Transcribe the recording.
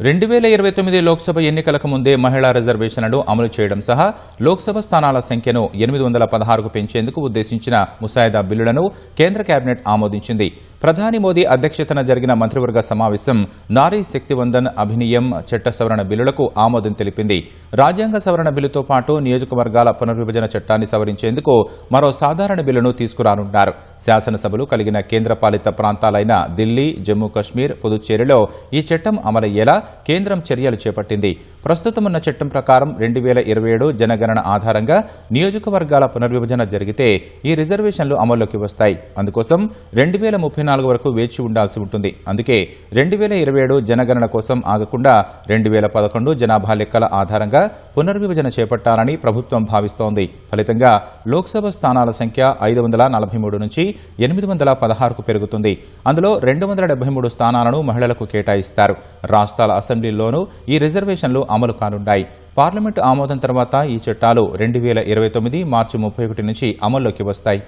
2029 లోక్సభ ఎన్నికలకు ముందే మహిళా రిజర్వేషన్లను అమలు చేయడం సహా లోక్సభ స్థానాల సంఖ్యను 816కు పెంచేందుకు ఉద్దేశించిన ముసాయిదా బిల్లులను కేంద్ర కేబినెట్ ఆమోదించింది. ప్రధాని మోదీ అధ్యక్షతన జరిగిన మంత్రివర్గ సమావేశం నారీ శక్తివందన్ అభినియం చట్ట సవరణ బిల్లులకు ఆమోదం తెలిపింది. రాజ్యాంగ సవరణ బిల్లుతో పాటు నియోజకవర్గాల పునర్విభజన చట్టాన్ని సవరించేందుకు మరో సాధారణ బిల్లును తీసుకురానున్నారు. శాసనసభలు కలిగిన కేంద్రపాలిత ప్రాంతాలైన ఢిల్లీ, జమ్మూ కశ్మీర్, పుదుచ్చేరిలో ఈ చట్టం అమలయ్యేలా కేంద్రం చర్యలు చేపట్టింది. ప్రస్తుతం ఉన్న చట్టం ప్రకారం 2027 జనగణన ఆధారంగా నియోజకవర్గాల పునర్విభజన జరిగితే ఈ రిజర్వేషన్లు అమల్లోకి వస్తాయి. అందుకోసం 2034 వరకు వేచి ఉండాల్సి ఉంటుంది. అందుకే 2027 జనగణన కోసం ఆగకుండా 2011 జనాభా లెక్కల ఆధారంగా పునర్విభజన చేపట్టాలని ప్రభుత్వం భావిస్తోంది. ఫలితంగా లోక్సభ స్థానాల సంఖ్య 543 నుంచి 816కు పెరుగుతుంది. అందులో 273 స్థానాలను మహిళలకు కేటాయిస్తారు. రాష్ట్రాల అసెంబ్లీల్లోనూ ఈ రిజర్వేషన్లు అమలు కానున్నాయి. పార్లమెంటు ఆమోదం తర్వాత ఈ చట్టాలు 2029 మార్చి 31 నుంచి అమల్లోకి వస్తాయి.